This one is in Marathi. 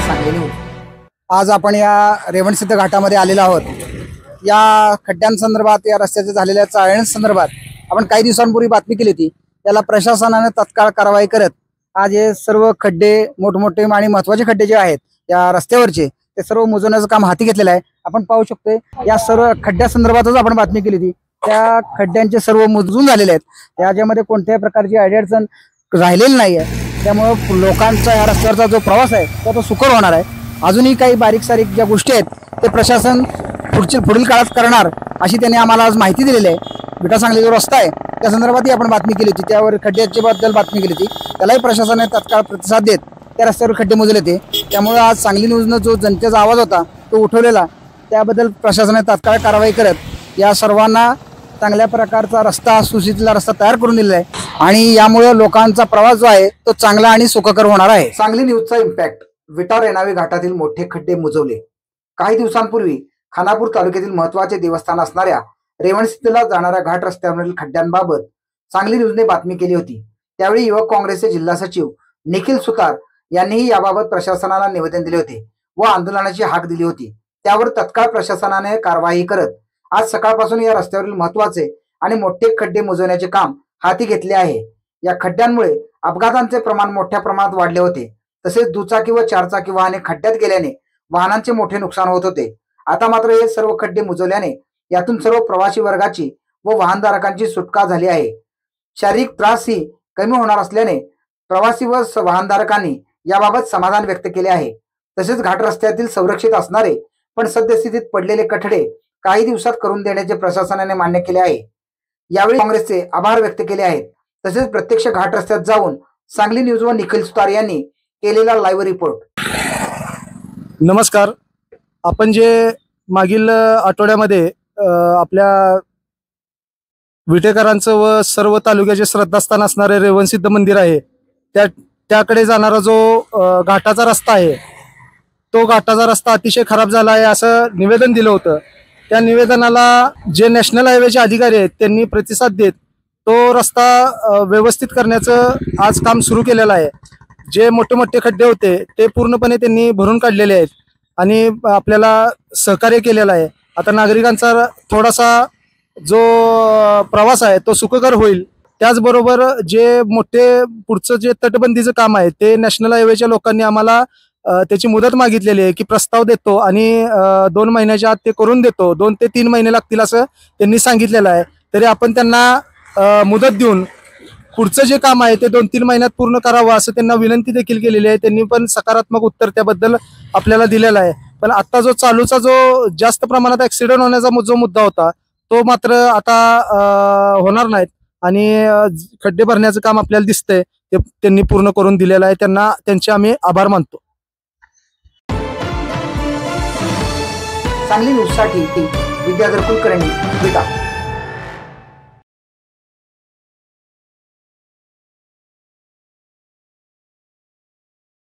सांगली न्यूज। आज आपण या रेवणसिद्ध घाटामध्ये आलेलो आहोत। या खड्ड्यांसंदर्भात, या रस्त्याच्या झालेल्या चाळण्यासंदर्भात आपण काही दिवसांपूर्वी बातमी केली होती। त्याला प्रशासनाने तत्काळ कारवाई करत आज हे सर्व खड्डे, मोठमोठे आणि महत्त्वाचे खड्डे जे आहेत या रस्त्यावरचे, ते सर्व मोजण्याचं काम हाती घेतलेलं आहे। आपण पाहू शकतो या सर्व खड्ड्यासंदर्भातच आपण बातमी केली होती। त्या खड्ड्यांचे सर्व मोजून झालेले आहेत। त्याच्यामध्ये कोणत्याही प्रकारची अडचण राहिलेली नाही आहे। त्यामुळे लोकांचा या रस्त्यावरचा जो प्रवास आहे तो सुकर होणार आहे। अजूनही काही बारीक सारीक ज्या गोष्टी आहेत ते प्रशासन पुढील काळात करणार अशी त्यांनी आम्हाला आज माहिती दिलेली आहे। विटा सांगली जो रस्ता आहे त्या संदर्भातही आपण बातमी केली होती, त्यावर खड्ड्याच्या बद्दल बातमी केली होती। त्यालाही प्रशासनाने तत्काळ प्रतिसाद देत त्या रस्त्यावर खड्डे मोजले होते। त्यामुळे आज सांगली न्यूजनं जो जनतेचा आवाज होता तो उठवलेला, त्याबद्दल प्रशासनाने तत्काळ कारवाई करत या सर्वांना चांगल्या प्रकारचा रस्ता, सुशिक्षित रस्ता तयार करून दिलेला आहे आणि यामुळे लोकांचा प्रवास जो आहे तो चांगला आणि सुखकर होणार आहे। सांगली न्यूजचा इम्पॅक्ट। विटा रेणावे घाटातील मोठे खड्डे मुजवले। काही दिवसांपूर्वी खानापूर तालुक्यातील महत्त्वाचे देवस्थान असणाऱ्या रेवणसिद्धला जाणाऱ्या घाट रस्त्यावरील खड्ड्यांबाबत सांगली न्यूजने बातमी केली होती। त्यावेळी युवक काँग्रेसचे जिल्हा सचिव निखिल सुतार यांनीही याबाबत प्रशासनाला निवेदन दिले होते व आंदोलनाची हाक दिली होती। त्यावर तत्काळ प्रशासनाने कारवाई करत आज सकाळपासून या रस्त्यावरील महत्त्वाचे आणि मोठे खड्डे मुजवण्याचे काम हाती घेतले आहे। या खड्ड्यांमुळे अपघातांचे प्रमाण मोठ्या प्रमाणात वाढले होते। तसेच दुचाकी व चारचाकी वाहने खड्ड्यात गेल्याने वाहनांचे मोठे नुकसान होत होते। आता मात्र हे सर्व खड्डे मुजवल्याने यातून सर्व प्रवासी वर्गाची व वाहनधारकांची सुटका झाली आहे। शारीरिक त्रासही कमी होणार असल्याने प्रवासी व वाहनधारकांनी याबाबत समाधान व्यक्त केले आहे। तसेच घाट रस्त्यातील संरक्षित असणारे पण सद्यस्थितीत पडलेले कठडे काही दिवसात करून देण्याचे प्रशासनाने मान्य केले आहे। यावेळी काँग्रेसचे आभार व्यक्त केले आहेत। तसेच प्रत्यक्ष घाट रस्त्यात जाऊन सांगली न्यूज व निखिल सुतार यांनी केलेला लाईव्ह रिपोर्ट। नमस्कार। आपण जे मागील आठवड्यामध्ये आपल्या विटेकरांचं व सर्व तालुक्याचे श्रद्धास्थान असणारे रेवणसिद्ध मंदिर आहे त्याकडे जाणारा जो घाटाचा रस्ता आहे तो घाटाचा रस्ता अतिशय खराब झाला आहे असं निवेदन दिलं होतं। त्या निवेदनाला जे नॅशनल हायवेचे अधिकारी आहेत त्यांनी प्रतिसाद देत तो रस्ता व्यवस्थित करण्याचं आज काम सुरू केलेलं आहे। जे मोठे मोठे खड्डे होते ते पूर्णपणे त्यांनी भरून काढलेले आहेत आणि आपल्याला सहकार्य केलेलं आहे। आता नागरिकांचा थोडासा जो प्रवास आहे तो सुखकर होईल। त्याचबरोबर जे मोठे पुढचं जे तटबंदीचं काम आहे ते नॅशनल हायवेच्या लोकांनी आम्हाला त्याची मुदत मागितलेली आहे की प्रस्ताव देतो आणि 2 महिन्याच्या आत ते करून देतो, 2 ते 3 महिने लागतील असं त्यांनी सांगितलेलं आहे। तरी आपण त्यांना मुदत देऊन पुढचं जे काम आहे ते 2-3 महिन्यात पूर्ण करावं असं त्यांना विनंती देखील केलेली आहे। त्यांनी पण सकारात्मक उत्तर त्याबद्दल आपल्याला दिलेलं आहे। पण आता जो चालूचा जो जास्त प्रमाणात ऍक्सिडेंट होण्याचा जो मुद्दा होता तो मात्र आता होणार नाहीत आणि खड्डे भरण्याचं काम आपल्याला दिसतंय ते त्यांनी पूर्ण करून दिलेलं आहे। त्यांना त्यांचे आम्ही आभार मानतो। सांगली न्यूजसाठी विद्याधर कुलकर्णी, विटा।